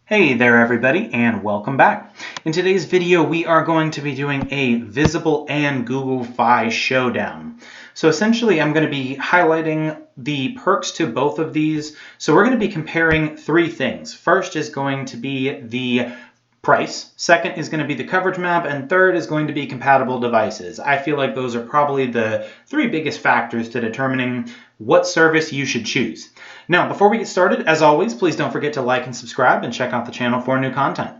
Hey there everybody, and welcome back. In today's video we are going to be doing a Visible and Google Fi showdown. So essentially I'm going to be highlighting the perks to both of these. So we're going to be comparing three things. First is going to be the price, second is going to be the coverage map, and third is going to be compatible devices. I feel like those are probably the three biggest factors to determining what service you should choose. Now, before we get started, as always, please don't forget to like and subscribe and check out the channel for new content.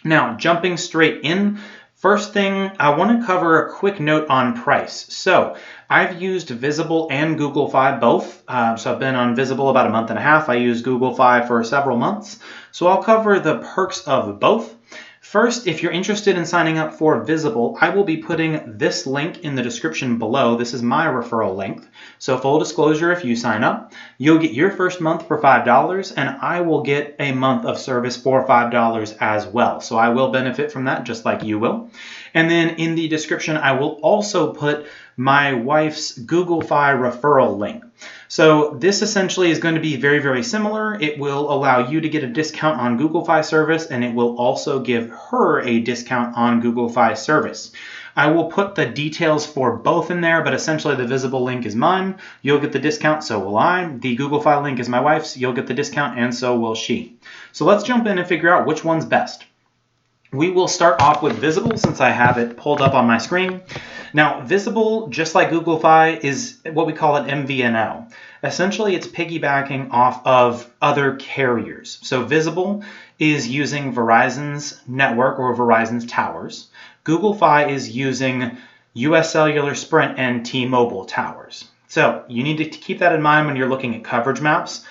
Now, jumping straight in, first thing, I want to cover a quick note on price. So, I've used Visible and Google Fi both. So I've been on Visible about a month and a half. I used Google Fi for several months. So I'll cover the perks of both. First, if you're interested in signing up for Visible, I will be putting this link in the description below. This is my referral link. So full disclosure, if you sign up, you'll get your first month for $5, and I will get a month of service for $5 as well. So I will benefit from that just like you will. And then in the description, I will also put my wife's Google Fi referral link. So this essentially is going to be very, very similar. It will allow you to get a discount on Google Fi service, and it will also give her a discount on Google Fi service. I will put the details for both in there, but essentially the Visible link is mine. You'll get the discount, so will I. The Google Fi link is my wife's. You'll get the discount, and so will she. So let's jump in and figure out which one's best. We will start off with Visible since I have it pulled up on my screen. Now, Visible, just like Google Fi, is what we call an MVNO. Essentially, it's piggybacking off of other carriers. So Visible is using Verizon's network or Verizon's towers. Google Fi is using US Cellular, Sprint, and T-Mobile towers. So you need to keep that in mind when you're looking at coverage maps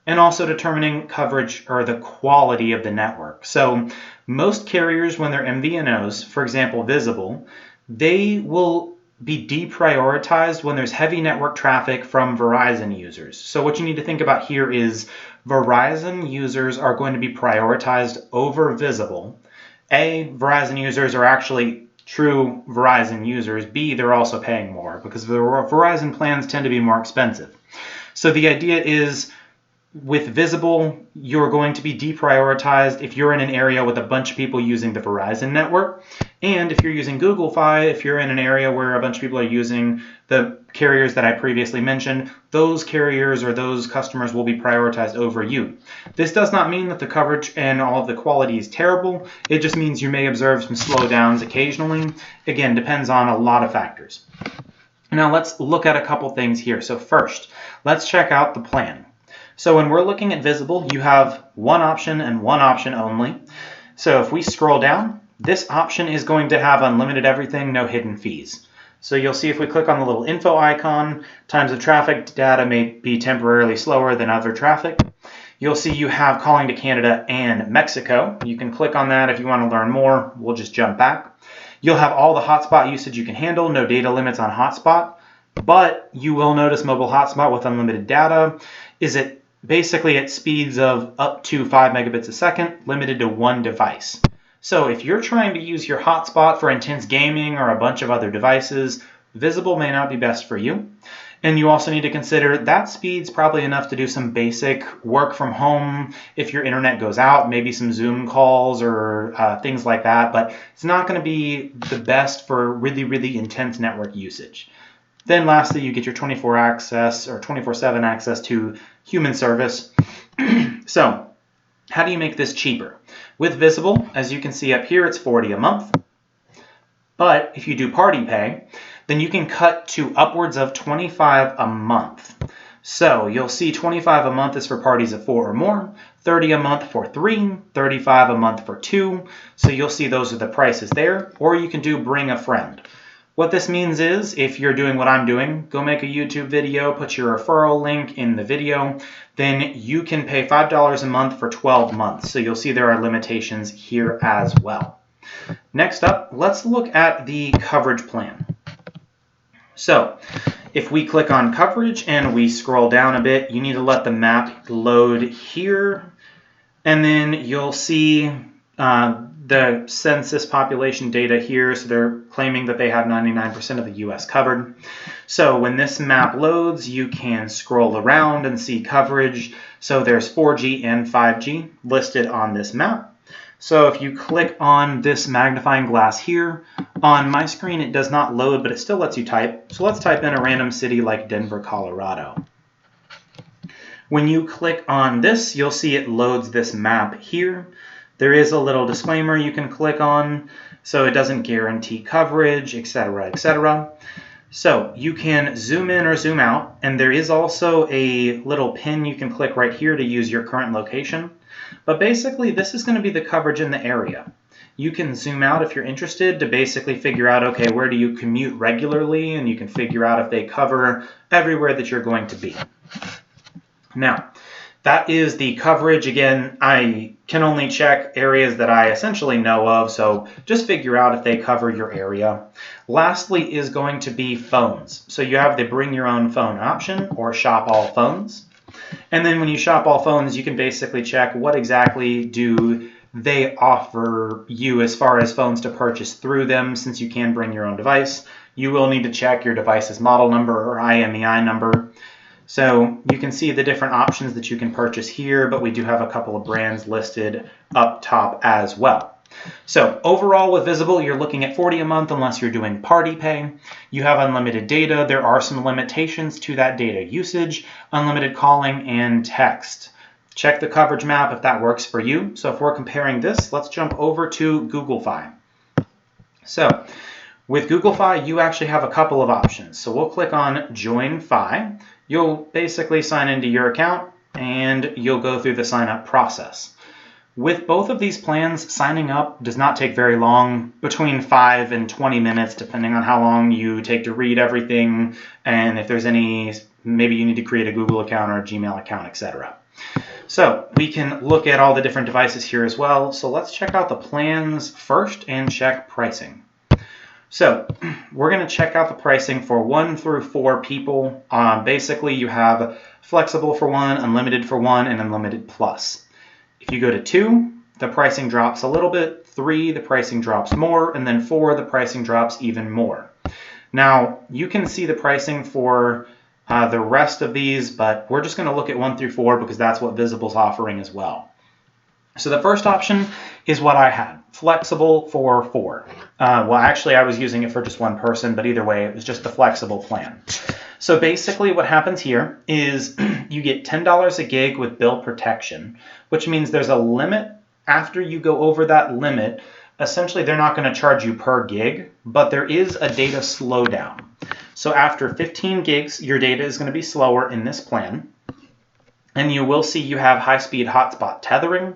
and also determining coverage or the quality of the network. So most carriers, when they're MVNOs, for example, Visible, they will be deprioritized when there's heavy network traffic from Verizon users. So what you need to think about here is Verizon users are going to be prioritized over Visible. A, Verizon users are actually true Verizon users. B, they're also paying more because the Verizon plans tend to be more expensive. So the idea is with Visible, you're going to be deprioritized if you're in an area with a bunch of people using the Verizon network. And if you're using Google Fi, if you're in an area where a bunch of people are using the carriers that I previously mentioned, those carriers or those customers will be prioritized over you. This does not mean that the coverage and all of the quality is terrible. It just means you may observe some slowdowns occasionally. Again, depends on a lot of factors. Now let's look at a couple things here. So first, let's check out the plan. So when we're looking at Visible, you have one option and one option only. So if we scroll down, this option is going to have unlimited everything, no hidden fees. So you'll see if we click on the little info icon, times of traffic data may be temporarily slower than other traffic. You'll see you have calling to Canada and Mexico. You can click on that if you want to learn more. We'll just jump back. You'll have all the hotspot usage you can handle, no data limits on hotspot, but you will notice mobile hotspot with unlimited data is it basically at speeds of up to 5 megabits a second, limited to one device. So if you're trying to use your hotspot for intense gaming or a bunch of other devices, Visible may not be best for you. And you also need to consider that speed's probably enough to do some basic work from home if your internet goes out, maybe some Zoom calls or things like that, but it's not going to be the best for really, really intense network usage. Then lastly, you get your 24/7 access to human service. So how do you make this cheaper? With Visible, as you can see up here, it's $40 a month. But if you do party pay, then you can cut to upwards of $25 a month. So you'll see $25 a month is for parties of 4 or more, $30 a month for 3, $35 a month for 2. So you'll see those are the prices there. Or you can do bring a friend. What this means is, if you're doing what I'm doing, go make a YouTube video, put your referral link in the video, then you can pay $5 a month for 12 months. So you'll see there are limitations here as well. Next up, let's look at the coverage plan. So if we click on coverage and we scroll down a bit, you need to let the map load here. And then you'll see the census population data here, so they're claiming that they have 99% of the US covered. So when this map loads, you can scroll around and see coverage. So there's 4G and 5G listed on this map. So if you click on this magnifying glass here, on my screen it does not load, but it still lets you type. So let's type in a random city like Denver, Colorado. When you click on this, you'll see it loads this map here. There is a little disclaimer you can click on, so it doesn't guarantee coverage, etc., etc. So you can zoom in or zoom out, and there is also a little pin you can click right here to use your current location. But basically, this is going to be the coverage in the area. You can zoom out if you're interested to basically figure out, okay, where do you commute regularly, and you can figure out if they cover everywhere that you're going to be. Now, that is the coverage. Again, I can only check areas that I essentially know of, so just figure out if they cover your area. Lastly is going to be phones. So you have the bring your own phone option or shop all phones. And then when you shop all phones, you can basically check what exactly do they offer you as far as phones to purchase through them. Since you can bring your own device, you will need to check your device's model number or IMEI number. So you can see the different options that you can purchase here, but we do have a couple of brands listed up top as well. So overall with Visible, you're looking at $40 a month unless you're doing party pay. You have unlimited data. There are some limitations to that data usage, unlimited calling and text. Check the coverage map if that works for you. So if we're comparing this, let's jump over to Google Fi. So with Google Fi, you actually have a couple of options. So we'll click on Join Fi. You'll basically sign into your account and you'll go through the sign up process. With both of these plans, signing up does not take very long, between 5 and 20 minutes, depending on how long you take to read everything, and if there's any, maybe you need to create a Google account or a Gmail account, etc. So we can look at all the different devices here as well. So let's check out the plans first and check pricing. So we're going to check out the pricing for 1 through 4 people. Basically, you have flexible for 1, unlimited for 1, and unlimited plus. If you go to 2, the pricing drops a little bit. 3, the pricing drops more. And then 4, the pricing drops even more. Now, you can see the pricing for the rest of these, but we're just going to look at 1 through 4 because that's what Visible's offering as well. So the first option is what I had, flexible for 4. Well, actually, I was using it for just 1 person, but either way, it was just the flexible plan. So basically what happens here is you get $10 a gig with bill protection, which means there's a limit. After you go over that limit, essentially they're not going to charge you per gig, but there is a data slowdown. So after 15 gigs, your data is going to be slower in this plan. And you will see you have high-speed hotspot tethering,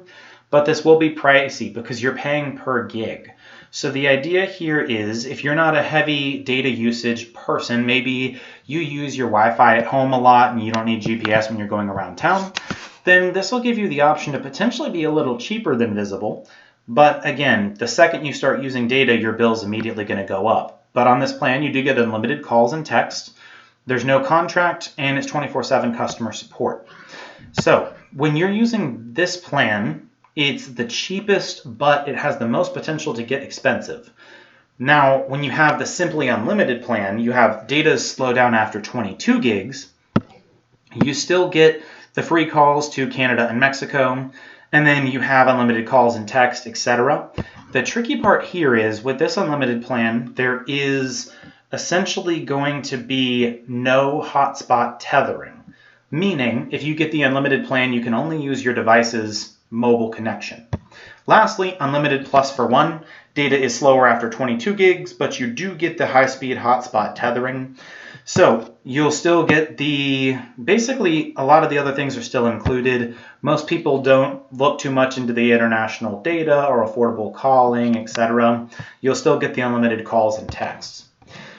but this will be pricey because you're paying per gig. So the idea here is if you're not a heavy data usage person, maybe you use your Wi-Fi at home a lot and you don't need GPS when you're going around town, then this will give you the option to potentially be a little cheaper than Visible. But again, the second you start using data, your bill's immediately going to go up. But on this plan, you do get unlimited calls and text. There's no contract, and it's 24/7 customer support. So when you're using this plan, it's the cheapest, but it has the most potential to get expensive. Now, when you have the Simply Unlimited plan, you have data slow down after 22 gigs. You still get the free calls to Canada and Mexico, and then you have unlimited calls and text, etc. The tricky part here is with this unlimited plan, there is essentially going to be no hotspot tethering. Meaning, if you get the unlimited plan, you can only use your device's mobile connection. Lastly, unlimited plus for 1. Data is slower after 22 gigs, but you do get the high-speed hotspot tethering. So you'll still get basically a lot of the other things are still included. Most people don't look too much into the international data or affordable calling, etc. You'll still get the unlimited calls and texts.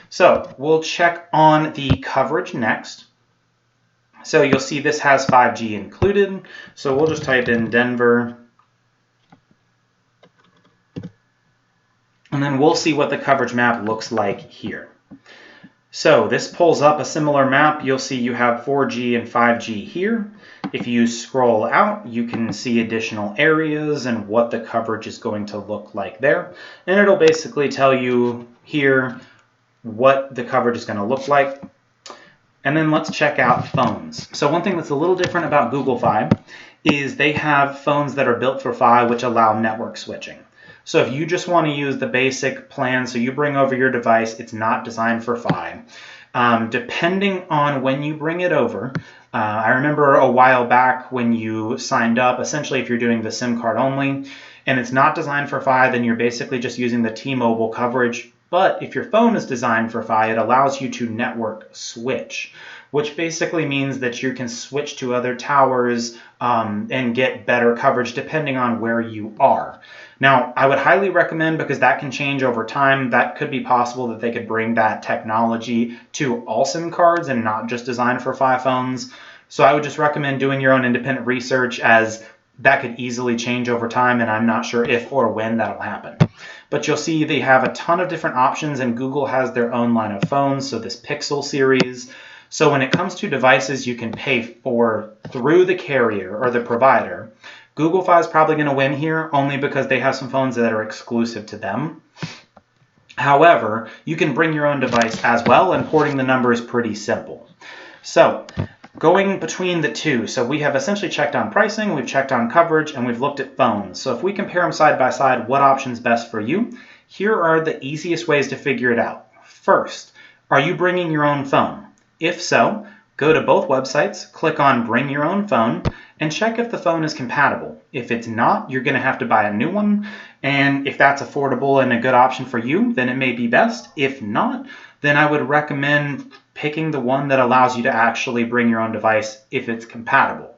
So we'll check on the coverage next. So you'll see this has 5G included. So we'll just type in Denver. And then we'll see what the coverage map looks like here. So this pulls up a similar map. You'll see you have 4G and 5G here. If you scroll out, you can see additional areas and what the coverage is going to look like there. And it'll basically tell you here what the coverage is going to look like. And then let's check out phones. So one thing that's a little different about Google Fi is they have phones that are built for Fi, which allow network switching. So if you just want to use the basic plan, so you bring over your device, it's not designed for Fi. Depending on when you bring it over, I remember a while back when you signed up, essentially if you're doing the SIM card only, and it's not designed for Fi, then you're basically just using the T-Mobile coverage. But if your phone is designed for Fi, it allows you to network switch, which basically means that you can switch to other towers and get better coverage depending on where you are. Now, I would highly recommend, because that can change over time, that could be possible that they could bring that technology to all SIM cards and not just designed for Fi phones. So I would just recommend doing your own independent research, as that could easily change over time, and I'm not sure if or when that'll happen. But you'll see they have a ton of different options, and Google has their own line of phones, so this Pixel series. So when it comes to devices you can pay for through the carrier or the provider, Google Fi is probably going to win here, only because they have some phones that are exclusive to them. However, you can bring your own device as well, and porting the number is pretty simple. So going between the two, so we have essentially checked on pricing, we've checked on coverage, and we've looked at phones. So if we compare them side by side, what option's best for you? Here are the easiest ways to figure it out. First, are you bringing your own phone? If so, go to both websites, click on Bring Your Own Phone, and check if the phone is compatible. If it's not, you're going to have to buy a new one, and if that's affordable and a good option for you, then it may be best. If not, then I would recommend picking the one that allows you to actually bring your own device if it's compatible.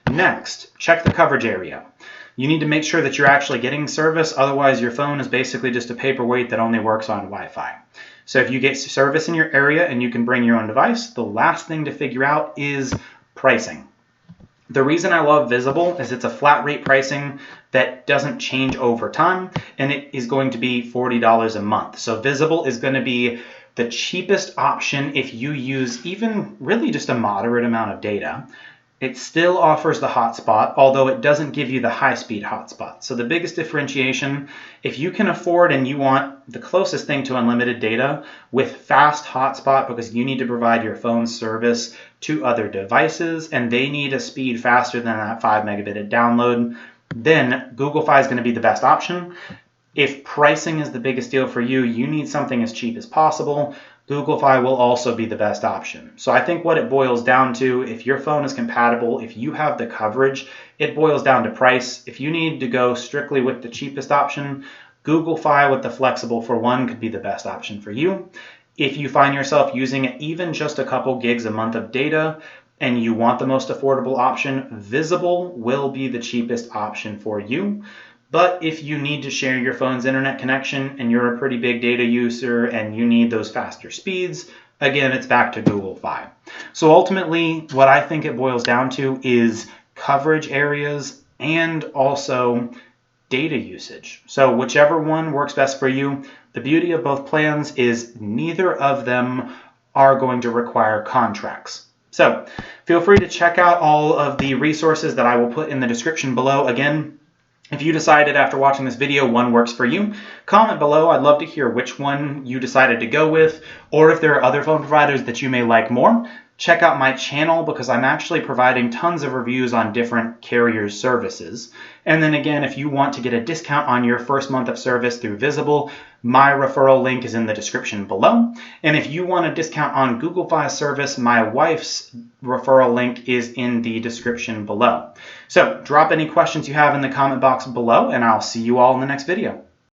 Next, check the coverage area. You need to make sure that you're actually getting service, otherwise your phone is basically just a paperweight that only works on Wi-Fi. So if you get service in your area and you can bring your own device, the last thing to figure out is pricing. The reason I love Visible is it's a flat rate pricing that doesn't change over time, and it is going to be $40 a month. So Visible is going to be the cheapest option if you use even really just a moderate amount of data. It still offers the hotspot, although it doesn't give you the high-speed hotspot. So the biggest differentiation, if you can afford and you want the closest thing to unlimited data with fast hotspot, because you need to provide your phone's service to other devices and they need a speed faster than that 5 megabit download, then Google Fi is going to be the best option. If pricing is the biggest deal for you, you need something as cheap as possible, Google Fi will also be the best option. So I think what it boils down to, if your phone is compatible, if you have the coverage, it boils down to price. If you need to go strictly with the cheapest option, Google Fi with the flexible for one could be the best option for you. If you find yourself using even just a couple gigs a month of data and you want the most affordable option, Visible will be the cheapest option for you. But if you need to share your phone's internet connection and you're a pretty big data user and you need those faster speeds, again, it's back to Google Fi. So ultimately, what I think it boils down to is coverage areas and also data usage. So whichever one works best for you. The beauty of both plans is neither of them are going to require contracts. So feel free to check out all of the resources that I will put in the description below. Again, if you decided after watching this video one works for you, comment below. I'd love to hear which one you decided to go with, or if there are other phone providers that you may like more. Check out my channel, because I'm actually providing tons of reviews on different carriers' services. And then again, if you want to get a discount on your first month of service through Visible, my referral link is in the description below. And if you want a discount on Google Fi service, my wife's referral link is in the description below. So drop any questions you have in the comment box below, and I'll see you all in the next video.